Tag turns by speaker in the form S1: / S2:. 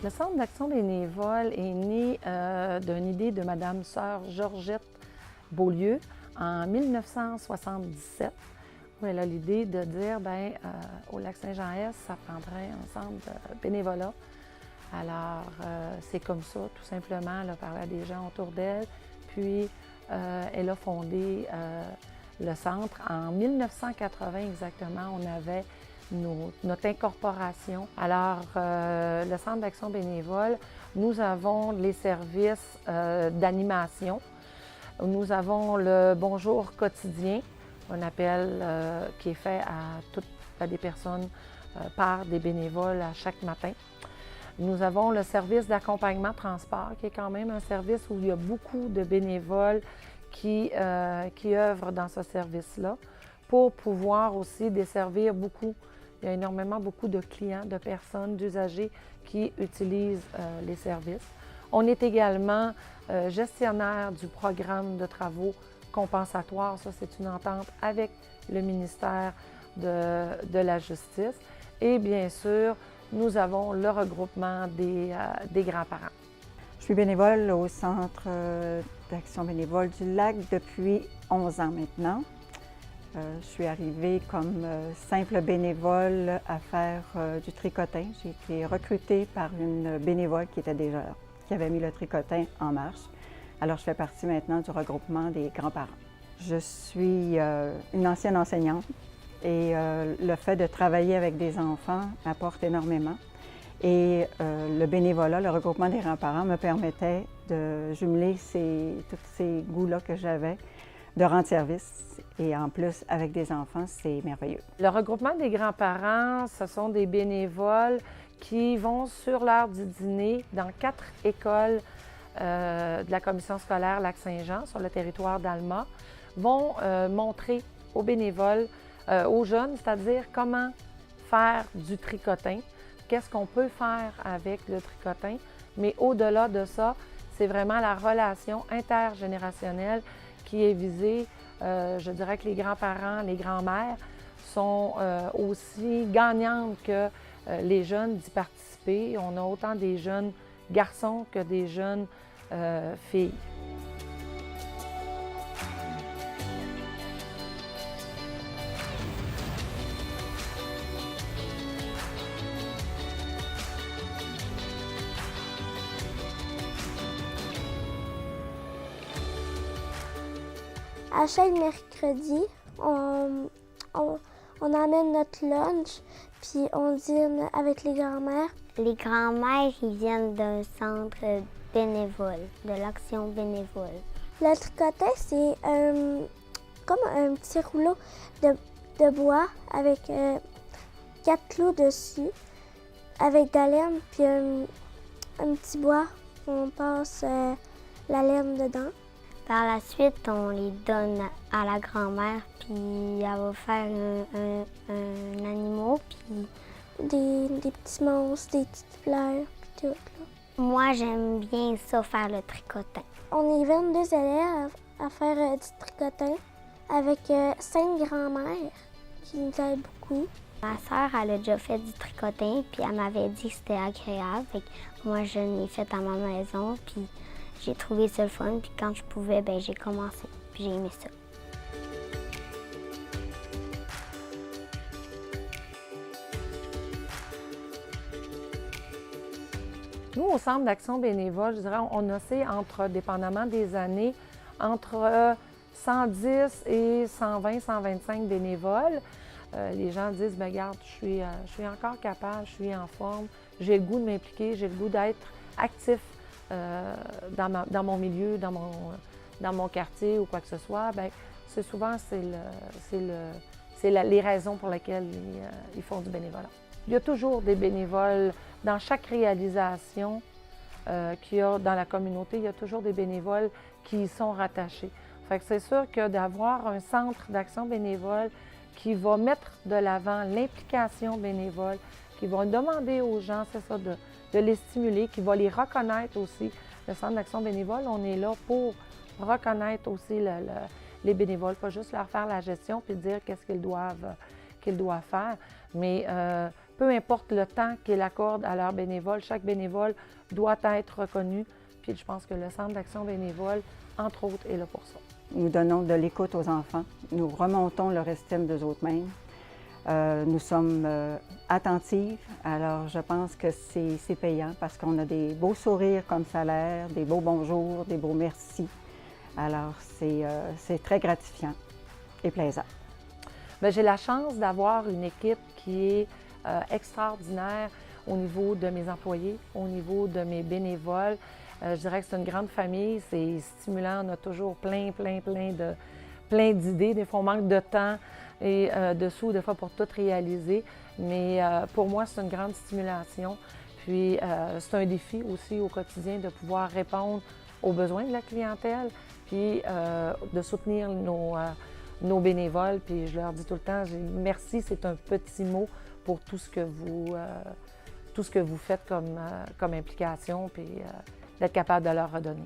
S1: Le Centre d'action bénévole est né d'une idée de Mme Sœur Georgette Beaulieu en 1977, où elle a l'idée de dire, au Lac-Saint-Jean-Est, ça prendrait un centre de bénévolat. Alors, c'est comme ça, tout simplement, elle a parlé à des gens autour d'elle, puis elle a fondé le centre. En 1980 exactement, on avait notre incorporation. Alors, le Centre d'action bénévole, nous avons les services d'animation. Nous avons le Bonjour quotidien, un appel qui est fait à des personnes par des bénévoles à chaque matin. Nous avons le service d'accompagnement transport, qui est quand même un service où il y a beaucoup de bénévoles qui œuvrent dans ce service-là pour pouvoir aussi desservir beaucoup. Il y a énormément beaucoup de clients, de personnes, d'usagers qui utilisent les services. On est également gestionnaire du programme de travaux compensatoires. Ça, c'est une entente avec le ministère de la Justice. Et bien sûr, nous avons le regroupement des grands-parents.
S2: Je suis bénévole au Centre d'action bénévole du Lac depuis 11 ans maintenant. Je suis arrivée comme simple bénévole à faire du tricotin. J'ai été recrutée par une bénévole qui avait mis le tricotin en marche. Alors, je fais partie maintenant du regroupement des grands-parents. Je suis une ancienne enseignante et le fait de travailler avec des enfants m'apporte énormément. Et le bénévolat, le regroupement des grands-parents me permettait de jumeler tous ces goûts-là que j'avais, de rendre service. Et en plus, avec des enfants, c'est merveilleux.
S1: Le regroupement des grands-parents, ce sont des bénévoles qui vont sur l'heure du dîner dans 4 écoles de la commission scolaire Lac-Saint-Jean sur le territoire d'Alma, vont montrer aux bénévoles, aux jeunes, c'est-à-dire comment faire du tricotin, qu'est-ce qu'on peut faire avec le tricotin, mais au-delà de ça, c'est vraiment la relation intergénérationnelle qui est visée. Je dirais que les grands-parents, les grands-mères sont aussi gagnantes que les jeunes d'y participer. On a autant des jeunes garçons que des jeunes filles.
S3: À chaque mercredi, on amène notre lunch, puis on dîne avec les grands-mères.
S4: Les grands-mères, ils viennent d'un centre bénévole, de l'action bénévole.
S3: Le tricotin, c'est comme un petit rouleau de bois avec 4 clous dessus, avec de la laine, puis un petit bois, on passe la laine dedans.
S4: Par la suite, on les donne à la grand-mère, puis elle va faire un animal, puis
S3: des petits monstres, des petites fleurs, puis tout. Là.
S4: Moi, j'aime bien ça, faire le tricotin.
S3: On est 22 élèves à faire du tricotin avec 5 grand-mères qui nous aident beaucoup.
S4: Ma sœur, elle a déjà fait du tricotin, puis elle m'avait dit que c'était agréable. Fait que moi, je l'ai fait à ma maison, puis j'ai trouvé ça le fun, puis quand je pouvais, j'ai commencé, puis j'ai aimé ça.
S1: Nous, au Centre d'action bénévole, je dirais, on oscille entre, dépendamment des années, entre 110 et 120, 125 bénévoles. Les gens disent, regarde, je suis encore capable, je suis en forme, j'ai le goût de m'impliquer, j'ai le goût d'être actif dans mon milieu, dans mon quartier ou quoi que ce soit. C'est souvent les raisons pour lesquelles ils font du bénévolat. Il y a toujours des bénévoles dans chaque réalisation qu'il y a dans la communauté. Il y a toujours des bénévoles qui y sont rattachés. Fait que c'est sûr que d'avoir un centre d'action bénévole qui va mettre de l'avant l'implication bénévole, qui va demander aux gens, c'est ça, de les stimuler, qui va les reconnaître aussi. Le Centre d'action bénévole, on est là pour reconnaître aussi les bénévoles, pas juste leur faire la gestion puis dire qu'est-ce qu'ils doivent faire, mais peu importe le temps qu'ils accordent à leurs bénévoles, chaque bénévole doit être reconnu. Puis je pense que le Centre d'action bénévole, entre autres, est là pour ça.
S2: Nous donnons de l'écoute aux enfants. Nous remontons leur estime d'eux autres mêmes. Nous sommes attentives. Alors, je pense que c'est payant parce qu'on a des beaux sourires comme salaire, des beaux bonjours, des beaux merci. Alors, c'est très gratifiant et plaisant.
S1: Bien, j'ai la chance d'avoir une équipe qui est extraordinaire au niveau de mes employés, au niveau de mes bénévoles. Je dirais que c'est une grande famille, c'est stimulant, on a toujours plein d'idées. Des fois, on manque de temps et de sous, des fois, pour tout réaliser. Mais pour moi, c'est une grande stimulation. Puis, c'est un défi aussi au quotidien de pouvoir répondre aux besoins de la clientèle, puis de soutenir nos bénévoles. Puis, je leur dis tout le temps, merci, c'est un petit mot pour tout ce que vous faites comme implication, puis d'être capable de leur redonner.